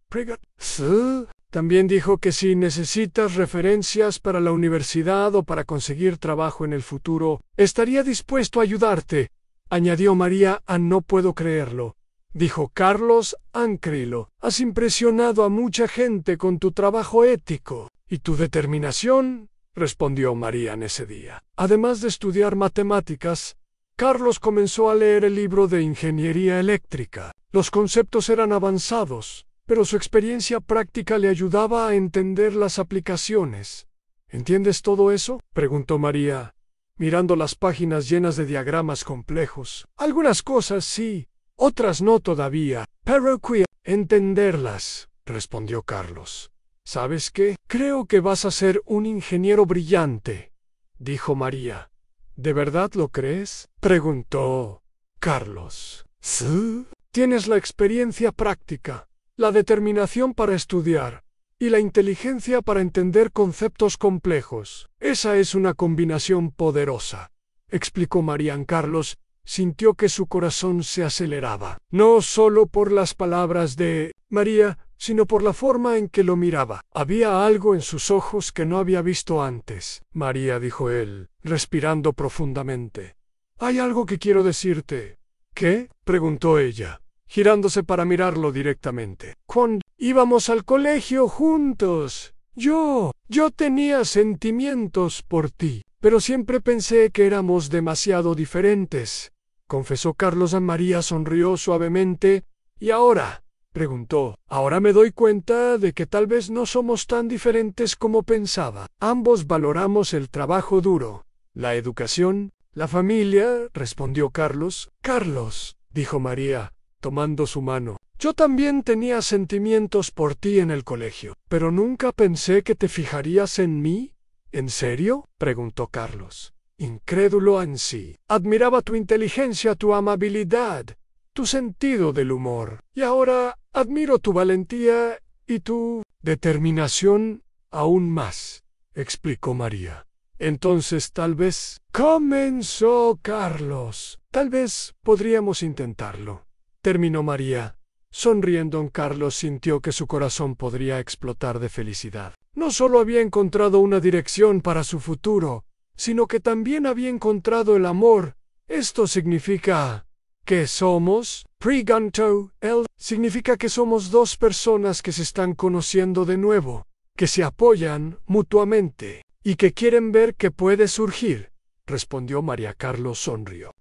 «Sí». También dijo que si necesitas referencias para la universidad o para conseguir trabajo en el futuro, estaría dispuesto a ayudarte, añadió María. «No puedo creerlo», dijo Carlos Ancrilo. «Has impresionado a mucha gente con tu trabajo ético y tu determinación», respondió María en ese día. Además de estudiar matemáticas, Carlos comenzó a leer el libro de ingeniería eléctrica. Los conceptos eran avanzados, pero su experiencia práctica le ayudaba a entender las aplicaciones. «¿Entiendes todo eso?», preguntó María, mirando las páginas llenas de diagramas complejos. «Algunas cosas sí, otras no todavía, pero quiero entenderlas», respondió Carlos. «¿Sabes qué? Creo que vas a ser un ingeniero brillante», dijo María. «¿De verdad lo crees?», preguntó Carlos. «Sí. Tienes la experiencia práctica, la determinación para estudiar y la inteligencia para entender conceptos complejos. Esa es una combinación poderosa», explicó María. Carlos sintió que su corazón se aceleraba, no solo por las palabras de María, sino por la forma en que lo miraba. Había algo en sus ojos que no había visto antes. «María», dijo él, respirando profundamente, «hay algo que quiero decirte». «¿Qué?», preguntó ella, girándose para mirarlo directamente. «Cuando íbamos al colegio juntos, yo tenía sentimientos por ti, pero siempre pensé que éramos demasiado diferentes», confesó Carlos. María sonrió suavemente. «¿Y ahora?», preguntó. «Ahora me doy cuenta de que tal vez no somos tan diferentes como pensaba. Ambos valoramos el trabajo duro, la educación, la familia», respondió Carlos. «Carlos», dijo María, tomando su mano, «yo también tenía sentimientos por ti en el colegio, pero nunca pensé que te fijarías en mí». «¿En serio?», preguntó Carlos, incrédulo en sí. «Admiraba tu inteligencia, tu amabilidad, tu sentido del humor. Y ahora admiro tu valentía y tu determinación aún más», explicó María. «Entonces tal vez», comenzó Carlos. «Tal vez podríamos intentarlo», terminó María. Sonriendo, Carlos sintió que su corazón podría explotar de felicidad. No solo había encontrado una dirección para su futuro, sino que también había encontrado el amor. «Esto significa que somos», preguntó él, «significa que somos dos personas que se están conociendo de nuevo, que se apoyan mutuamente y que quieren ver qué puede surgir», respondió María. Carlos sonrió.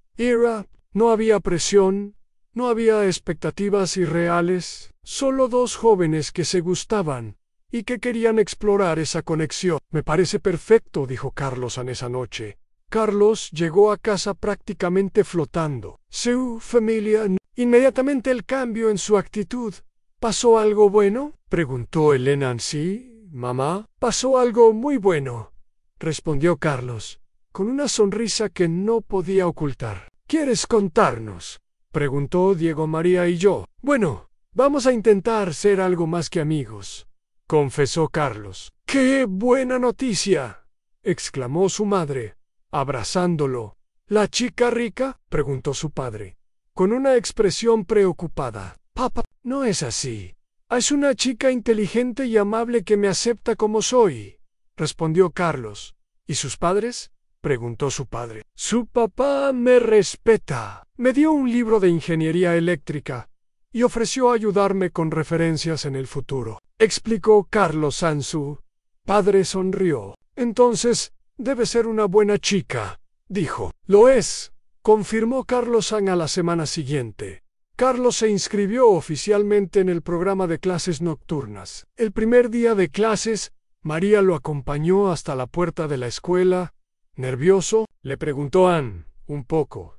No había presión, no había expectativas irreales, solo dos jóvenes que se gustaban y que querían explorar esa conexión. «Me parece perfecto», dijo Carlos en esa noche. Carlos llegó a casa prácticamente flotando. Su familia. Inmediatamente el cambio en su actitud. «¿Pasó algo bueno?», preguntó Elena. «Sí, mamá, pasó algo muy bueno», respondió Carlos, con una sonrisa que no podía ocultar. «¿Quieres contarnos?», preguntó Diego. «María y yo, bueno, vamos a intentar ser algo más que amigos», confesó Carlos. «¡Qué buena noticia!», exclamó su madre, abrazándolo. «¿La chica rica?», preguntó su padre. con una expresión preocupada. Papá, no es así. Es una chica inteligente y amable que me acepta como soy, respondió Carlos. ¿Y sus padres?, preguntó su padre. Su papá me respeta. Me dio un libro de ingeniería eléctrica y ofreció ayudarme con referencias en el futuro, explicó Carlos a su padre. Sonrió. Entonces, debe ser una buena chica, dijo. Lo es, confirmó Carlos a la semana siguiente. Carlos se inscribió oficialmente en el programa de clases nocturnas. El primer día de clases, María lo acompañó hasta la puerta de la escuela. ¿Nervioso?, le preguntó Ann. Un poco,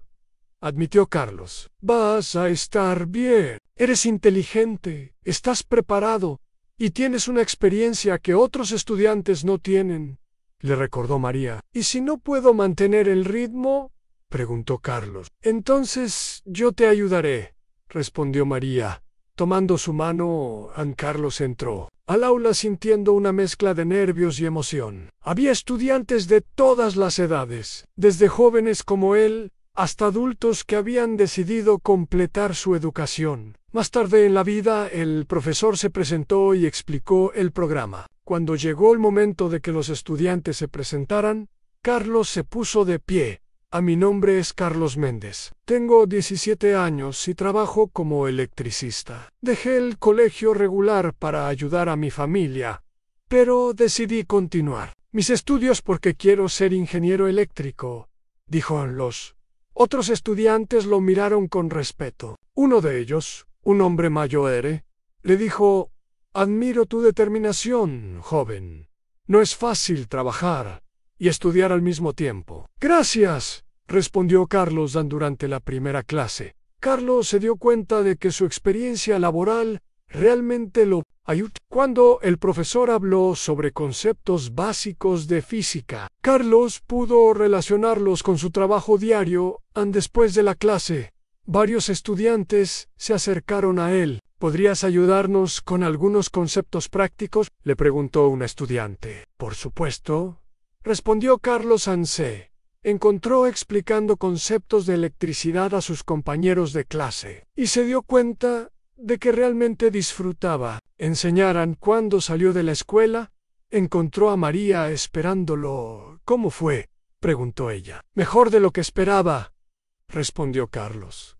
admitió Carlos. Vas a estar bien. Eres inteligente, estás preparado y tienes una experiencia que otros estudiantes no tienen, le recordó María. ¿Y si no puedo mantener el ritmo?, preguntó Carlos. Entonces yo te ayudaré, respondió María. Tomando su mano, Carlos entró al aula sintiendo una mezcla de nervios y emoción. Había estudiantes de todas las edades, desde jóvenes como él hasta adultos que habían decidido completar su educación. Más tarde en la vida, el profesor se presentó y explicó el programa. Cuando llegó el momento de que los estudiantes se presentaran, Carlos se puso de pie. Mi nombre es Carlos Méndez. Tengo 17 años y trabajo como electricista. Dejé el colegio regular para ayudar a mi familia, pero decidí continuar mis estudios porque quiero ser ingeniero eléctrico, dijo. Los otros estudiantes lo miraron con respeto. Uno de ellos, un hombre mayor, le dijo: admiro tu determinación, joven. No es fácil trabajar y estudiar al mismo tiempo. Gracias, respondió Carlos durante la primera clase. Carlos se dio cuenta de que su experiencia laboral realmente lo ayudó. Cuando el profesor habló sobre conceptos básicos de física, Carlos pudo relacionarlos con su trabajo diario. Después de la clase, varios estudiantes se acercaron a él. ¿Podrías ayudarnos con algunos conceptos prácticos?, le preguntó un estudiante. Por supuesto, respondió Carlos. Se encontró explicando conceptos de electricidad a sus compañeros de clase y se dio cuenta de que realmente disfrutaba enseñar. Cuando salió de la escuela, encontró a María esperándolo. ¿Cómo fue?, preguntó ella. Mejor de lo que esperaba, respondió Carlos.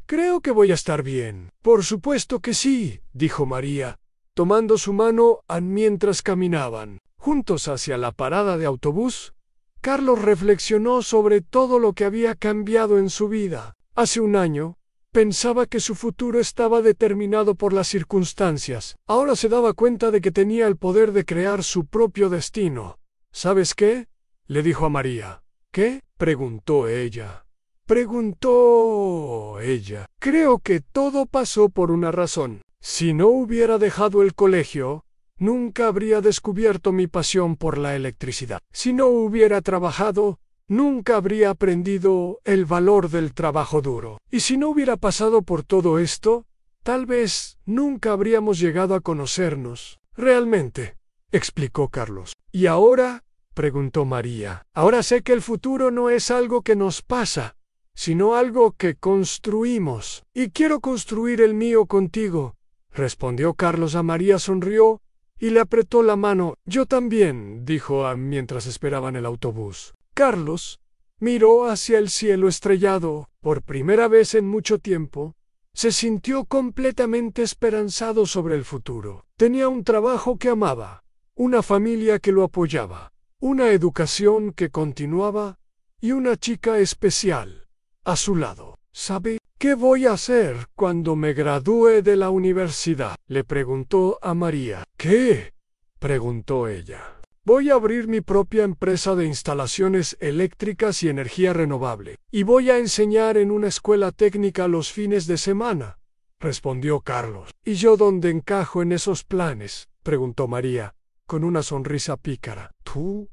Creo que voy a estar bien. Por supuesto que sí, dijo María, tomando su mano mientras caminaban juntos hacia la parada de autobús. Carlos reflexionó sobre todo lo que había cambiado en su vida. Hace un año, pensaba que su futuro estaba determinado por las circunstancias. Ahora se daba cuenta de que tenía el poder de crear su propio destino. ¿Sabes qué?, le dijo a María. ¿Qué?, preguntó ella. Creo que todo pasó por una razón. Si no hubiera dejado el colegio, nunca habría descubierto mi pasión por la electricidad. Si no hubiera trabajado, nunca habría aprendido el valor del trabajo duro. Y si no hubiera pasado por todo esto, tal vez nunca habríamos llegado a conocernos realmente, explicó Carlos. ¿Y ahora?, preguntó María. Ahora sé que el futuro no es algo que nos pasa, sino algo que construimos. Y quiero construir el mío contigo, respondió Carlos. María sonrió y le apretó la mano. Yo también, dijo mientras esperaban el autobús. Carlos miró hacia el cielo estrellado. Por primera vez en mucho tiempo, se sintió completamente esperanzado sobre el futuro. Tenía un trabajo que amaba, una familia que lo apoyaba, una educación que continuaba y una chica especial a su lado. ¿Sabe qué voy a hacer cuando me gradúe de la universidad?, le preguntó a María. ¿Qué?, preguntó ella. Voy a abrir mi propia empresa de instalaciones eléctricas y energía renovable, y voy a enseñar en una escuela técnica los fines de semana, respondió Carlos. ¿Y yo dónde encajo en esos planes?, preguntó María, con una sonrisa pícara. Tú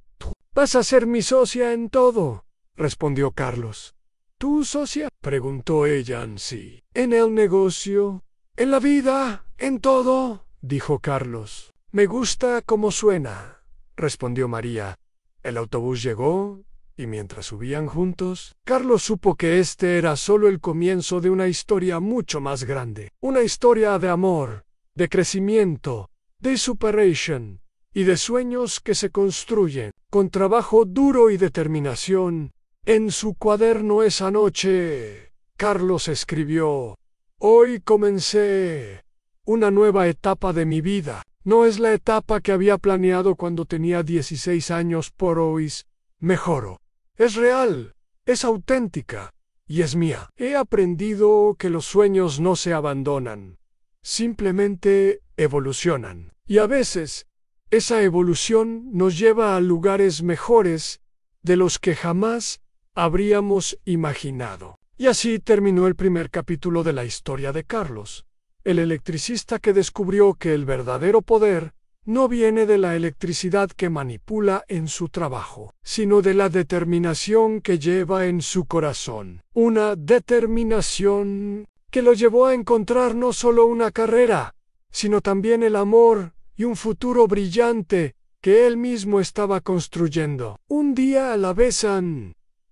vas a ser mi socia en todo, respondió Carlos. ¿Tu socia?, preguntó ella. Sí. ¿En el negocio? ¿En la vida? ¿En todo?, dijo Carlos. Me gusta cómo suena, respondió María. El autobús llegó y mientras subían juntos, Carlos supo que este era solo el comienzo de una historia mucho más grande. Una historia de amor, de crecimiento, de superación y de sueños que se construyen con trabajo duro y determinación. En su cuaderno esa noche, Carlos escribió: «Hoy comencé una nueva etapa de mi vida. No es la etapa que había planeado cuando tenía 16 años, pero hoy mejoro. Es real, es auténtica y es mía. He aprendido que los sueños no se abandonan, simplemente evolucionan. Y a veces, esa evolución nos lleva a lugares mejores de los que jamás habríamos imaginado». Y así terminó el primer capítulo de la historia de Carlos, el electricista que descubrió que el verdadero poder no viene de la electricidad que manipula en su trabajo, sino de la determinación que lleva en su corazón. Una determinación que lo llevó a encontrar no solo una carrera, sino también el amor y un futuro brillante que él mismo estaba construyendo. Un día a la vez.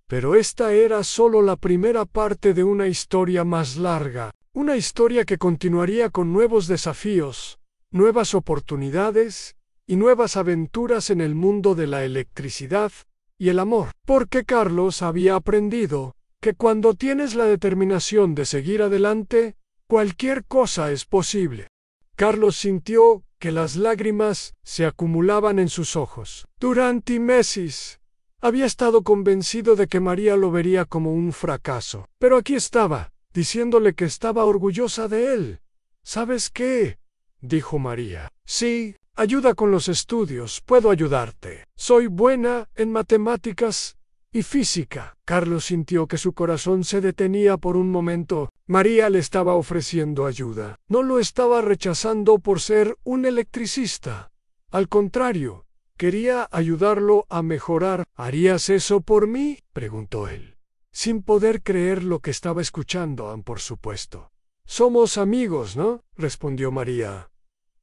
Pero esta era solo la primera parte de una historia más larga, una historia que continuaría con nuevos desafíos, nuevas oportunidades y nuevas aventuras en el mundo de la electricidad y el amor. Porque Carlos había aprendido que cuando tienes la determinación de seguir adelante, cualquier cosa es posible. Carlos sintió que las lágrimas se acumulaban en sus ojos. Durante meses había estado convencido de que María lo vería como un fracaso. Pero aquí estaba, diciéndole que estaba orgullosa de él. «¿Sabes qué?», dijo María. «Sí, ayuda con los estudios, puedo ayudarte. Soy buena en matemáticas y física». Carlos sintió que su corazón se detenía por un momento. María le estaba ofreciendo ayuda. No lo estaba rechazando por ser un electricista. Al contrario, quería ayudarlo a mejorar. «¿Harías eso por mí?», preguntó él, sin poder creer lo que estaba escuchando. Por supuesto. «Somos amigos, ¿no?», respondió María,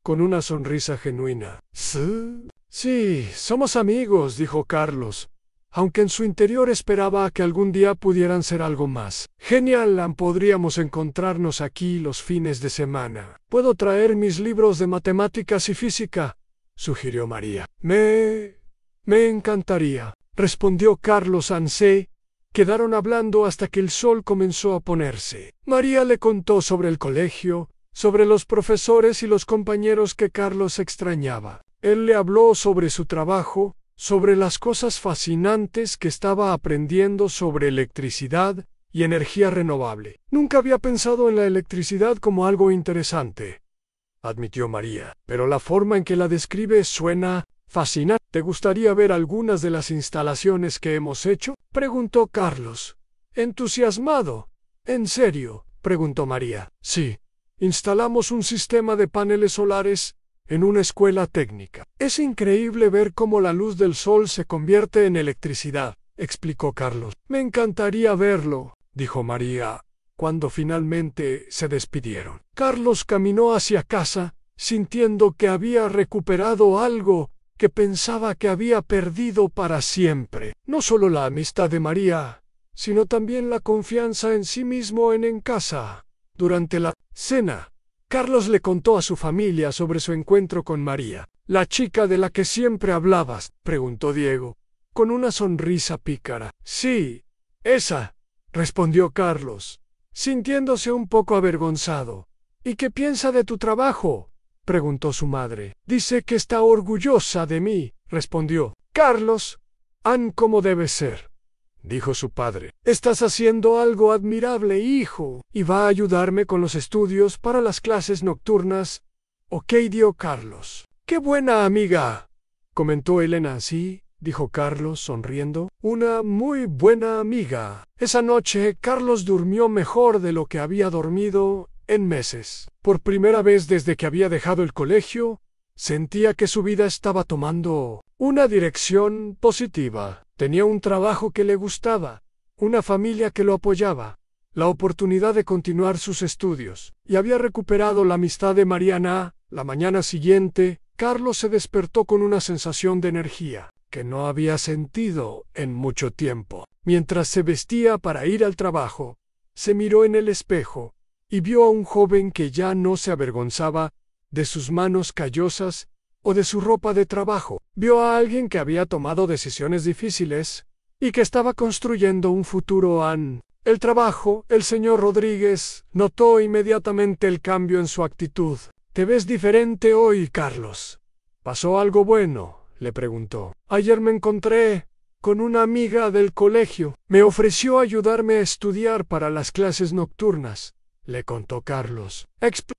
con una sonrisa genuina. «Sí, somos amigos», dijo Carlos, aunque en su interior esperaba que algún día pudieran ser algo más. «Genial, podríamos encontrarnos aquí los fines de semana. Puedo traer mis libros de matemáticas y física», sugirió María. Me encantaría», respondió Carlos. Quedaron hablando hasta que el sol comenzó a ponerse. María le contó sobre el colegio, sobre los profesores y los compañeros que Carlos extrañaba. Él le habló sobre su trabajo, sobre las cosas fascinantes que estaba aprendiendo sobre electricidad y energía renovable. «Nunca había pensado en la electricidad como algo interesante», admitió María, «pero la forma en que la describe suena fascinante. ¿Te gustaría ver algunas de las instalaciones que hemos hecho?», preguntó Carlos, entusiasmado. «¿En serio?», preguntó María. «Sí, instalamos un sistema de paneles solares en una escuela técnica. Es increíble ver cómo la luz del sol se convierte en electricidad», explicó Carlos. «Me encantaría verlo», dijo María, cuando finalmente se despidieron. Carlos caminó hacia casa, sintiendo que había recuperado algo que pensaba que había perdido para siempre. No solo la amistad de María, sino también la confianza en sí mismo en casa. Durante la cena, Carlos le contó a su familia sobre su encuentro con María. «¿La chica de la que siempre hablabas?», preguntó Diego, con una sonrisa pícara. «Sí, esa», respondió Carlos, sintiéndose un poco avergonzado. «¿Y qué piensa de tu trabajo?», preguntó su madre. «Dice que está orgullosa de mí», respondió Carlos. «Como debe ser», dijo su padre. «Estás haciendo algo admirable, hijo, y va a ayudarme con los estudios para las clases nocturnas». «Ok», dio Carlos. «Qué buena amiga», comentó Elena. «Sí», dijo Carlos sonriendo, «una muy buena amiga». Esa noche Carlos durmió mejor de lo que había dormido en meses. Por primera vez desde que había dejado el colegio, sentía que su vida estaba tomando una dirección positiva. Tenía un trabajo que le gustaba, una familia que lo apoyaba, la oportunidad de continuar sus estudios, y había recuperado la amistad de Mariana. La mañana siguiente, Carlos se despertó con una sensación de energía. que no había sentido en mucho tiempo. Mientras se vestía para ir al trabajo, se miró en el espejo y vio a un joven que ya no se avergonzaba de sus manos callosas o de su ropa de trabajo. Vio a alguien que había tomado decisiones difíciles y que estaba construyendo un futuro el trabajo. El señor Rodríguez notó inmediatamente el cambio en su actitud. «Te ves diferente hoy, Carlos. ¿Pasó algo bueno?», le preguntó. «Ayer me encontré con una amiga del colegio. Me ofreció ayudarme a estudiar para las clases nocturnas», le contó Carlos.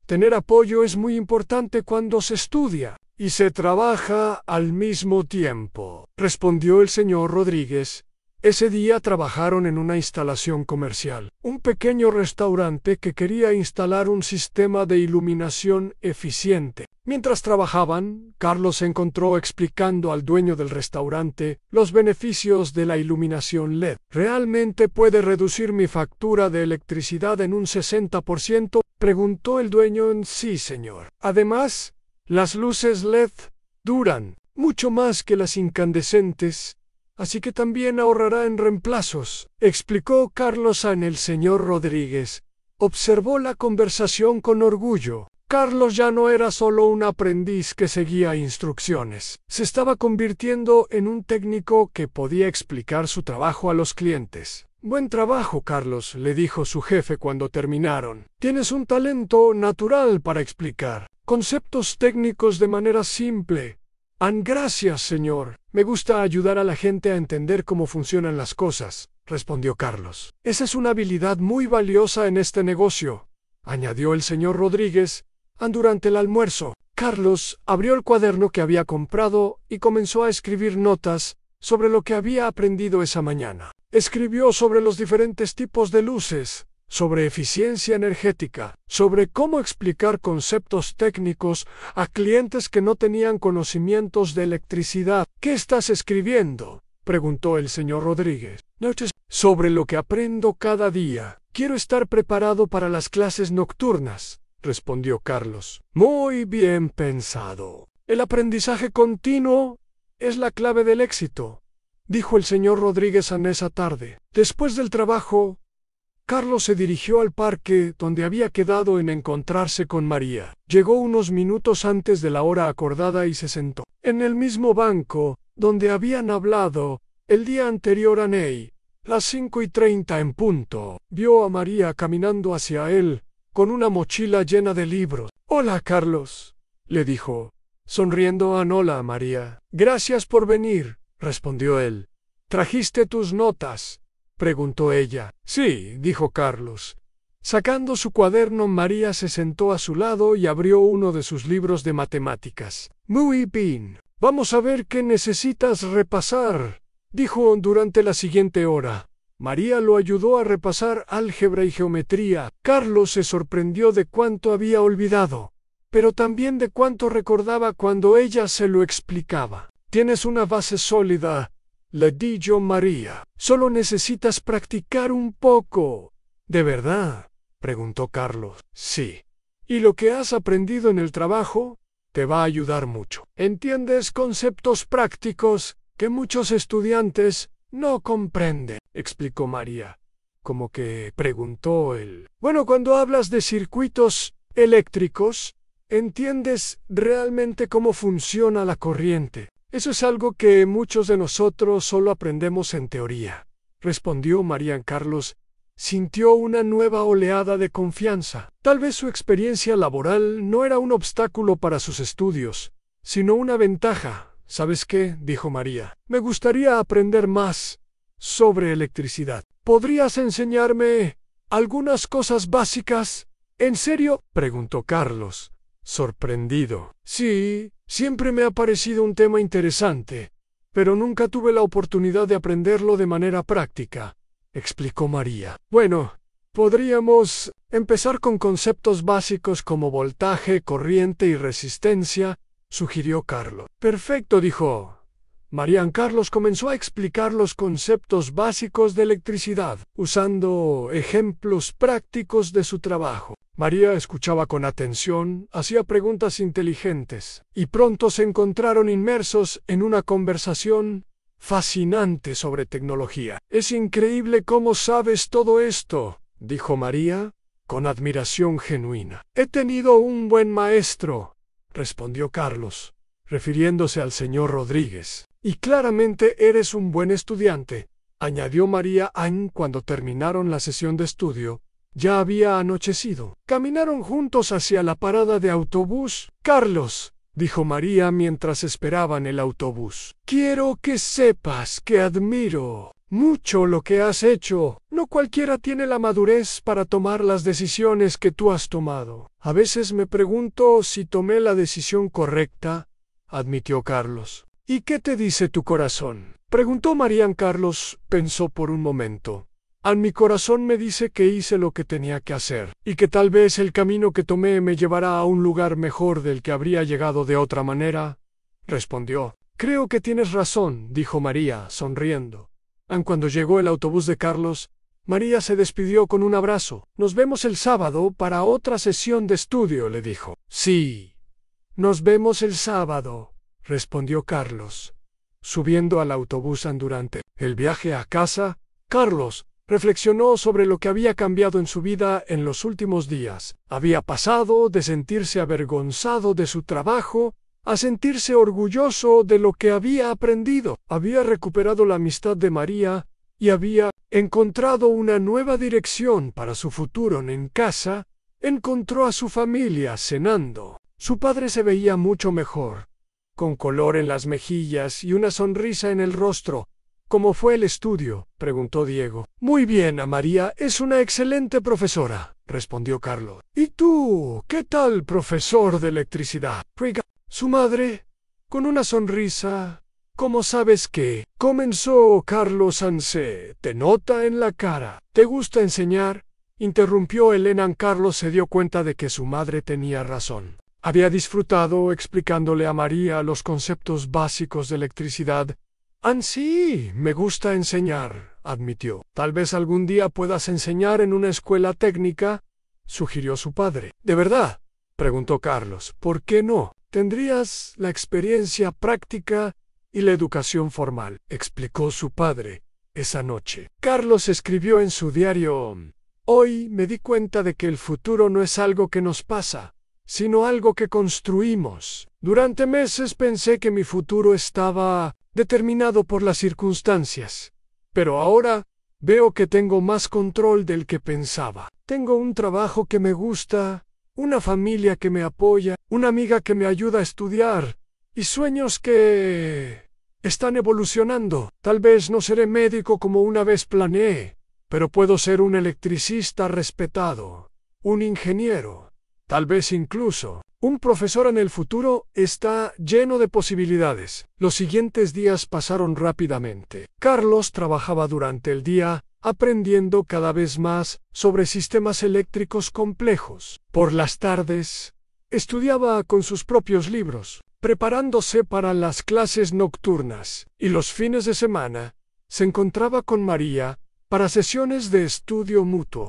«Tener apoyo es muy importante cuando se estudia y se trabaja al mismo tiempo», respondió el señor Rodríguez. Ese día trabajaron en una instalación comercial, un pequeño restaurante que quería instalar un sistema de iluminación eficiente. Mientras trabajaban, Carlos se encontró explicando al dueño del restaurante los beneficios de la iluminación LED. «¿Realmente puede reducir mi factura de electricidad en un 60%? Preguntó el dueño. «Sí, señor. Además, las luces LED duran mucho más que las incandescentes, así que también ahorrará en reemplazos», explicó Carlos a el señor Rodríguez. Observó la conversación con orgullo. Carlos ya no era solo un aprendiz que seguía instrucciones. Se estaba convirtiendo en un técnico que podía explicar su trabajo a los clientes. «Buen trabajo, Carlos», le dijo su jefe cuando terminaron. «Tienes un talento natural para explicar conceptos técnicos de manera simple». «Gracias, señor. Me gusta ayudar a la gente a entender cómo funcionan las cosas», respondió Carlos. «Esa es una habilidad muy valiosa en este negocio», añadió el señor Rodríguez durante el almuerzo. Carlos abrió el cuaderno que había comprado y comenzó a escribir notas sobre lo que había aprendido esa mañana. Escribió sobre los diferentes tipos de luces, sobre eficiencia energética, sobre cómo explicar conceptos técnicos a clientes que no tenían conocimientos de electricidad. «¿Qué estás escribiendo?», preguntó el señor Rodríguez. «Notas sobre lo que aprendo cada día. Quiero estar preparado para las clases nocturnas», respondió Carlos. «Muy bien pensado. El aprendizaje continuo es la clave del éxito», dijo el señor Rodríguez esa tarde. Después del trabajo, Carlos se dirigió al parque donde había quedado en encontrarse con María. Llegó unos minutos antes de la hora acordada y se sentó en el mismo banco donde habían hablado el día anterior. Las 5:30 en punto. Vio a María caminando hacia él con una mochila llena de libros. «Hola, Carlos», le dijo, sonriendo. «Hola, María. Gracias por venir», respondió él. «¿Trajiste tus notas?», preguntó ella. «Sí», dijo Carlos. Sacando su cuaderno, María se sentó a su lado y abrió uno de sus libros de matemáticas. «Muy bien. Vamos a ver qué necesitas repasar», dijo durante la siguiente hora. María lo ayudó a repasar álgebra y geometría. Carlos se sorprendió de cuánto había olvidado, pero también de cuánto recordaba cuando ella se lo explicaba. «Tienes una base sólida», le dijo María. «Solo necesitas practicar un poco». «¿De verdad?», preguntó Carlos. «Sí. Y lo que has aprendido en el trabajo te va a ayudar mucho. Entiendes conceptos prácticos que muchos estudiantes no comprenden», explicó María. «¿Cómo que?», preguntó él. «Bueno, cuando hablas de circuitos eléctricos, entiendes realmente cómo funciona la corriente. Eso es algo que muchos de nosotros solo aprendemos en teoría», respondió María. Carlos sintió una nueva oleada de confianza. Tal vez su experiencia laboral no era un obstáculo para sus estudios, sino una ventaja. «¿Sabes qué?», dijo María. «Me gustaría aprender más sobre electricidad. ¿Podrías enseñarme algunas cosas básicas?» «¿En serio?», preguntó Carlos, sorprendido. «Sí, siempre me ha parecido un tema interesante, pero nunca tuve la oportunidad de aprenderlo de manera práctica», explicó María. «Bueno, podríamos empezar con conceptos básicos como voltaje, corriente y resistencia», sugirió Carlos. «Perfecto», dijo Marian Carlos comenzó a explicar los conceptos básicos de electricidad, usando ejemplos prácticos de su trabajo. María escuchaba con atención, hacía preguntas inteligentes, y pronto se encontraron inmersos en una conversación fascinante sobre tecnología. «Es increíble cómo sabes todo esto», dijo María, con admiración genuina. «He tenido un buen maestro», respondió Carlos, refiriéndose al señor Rodríguez. «Y claramente eres un buen estudiante», añadió María cuando terminaron la sesión de estudio. Ya había anochecido. Caminaron juntos hacia la parada de autobús. «Carlos», dijo María mientras esperaban el autobús, «quiero que sepas que admiro mucho lo que has hecho. No cualquiera tiene la madurez para tomar las decisiones que tú has tomado». «A veces me pregunto si tomé la decisión correcta», admitió Carlos. «¿Y qué te dice tu corazón?», preguntó Marian Carlos. Pensó por un momento. «Mi corazón me dice que hice lo que tenía que hacer, y que tal vez el camino que tomé me llevará a un lugar mejor del que habría llegado de otra manera», respondió. «Creo que tienes razón», dijo María, sonriendo. Cuando llegó el autobús de Carlos, María se despidió con un abrazo. «Nos vemos el sábado para otra sesión de estudio», le dijo. «Sí, nos vemos el sábado», respondió Carlos, subiendo al autobús durante el viaje a casa. Carlos reflexionó sobre lo que había cambiado en su vida en los últimos días. Había pasado de sentirse avergonzado de su trabajo a sentirse orgulloso de lo que había aprendido. Había recuperado la amistad de María y había encontrado una nueva dirección para su futuro. En casa, encontró a su familia cenando. Su padre se veía mucho mejor, con color en las mejillas y una sonrisa en el rostro. «¿Cómo fue el estudio?», preguntó Diego. «Muy bien, María es una excelente profesora», respondió Carlos. «¿Y tú, qué tal, profesor de electricidad?», su madre, con una sonrisa. «¿Cómo sabes qué?», comenzó Carlos. «Se te nota en la cara». «¿Te gusta enseñar?», interrumpió Elena. Carlos se dio cuenta de que su madre tenía razón. Había disfrutado explicándole a María los conceptos básicos de electricidad. «Sí, me gusta enseñar», admitió. «Tal vez algún día puedas enseñar en una escuela técnica», sugirió su padre. «¿De verdad?», preguntó Carlos. «¿Por qué no? Tendrías la experiencia práctica y la educación formal», explicó su padre esa noche. Carlos escribió en su diario: «Hoy me di cuenta de que el futuro no es algo que nos pasa, sino algo que construimos. Durante meses pensé que mi futuro estaba determinado por las circunstancias, pero ahora veo que tengo más control del que pensaba. Tengo un trabajo que me gusta, una familia que me apoya, una amiga que me ayuda a estudiar, y sueños que están evolucionando. Tal vez no seré médico como una vez planeé, pero puedo ser un electricista respetado, un ingeniero, tal vez incluso un profesor. En el futuro está lleno de posibilidades». Los siguientes días pasaron rápidamente. Carlos trabajaba durante el día, aprendiendo cada vez más sobre sistemas eléctricos complejos. Por las tardes, estudiaba con sus propios libros, preparándose para las clases nocturnas, y los fines de semana se encontraba con María para sesiones de estudio mutuo.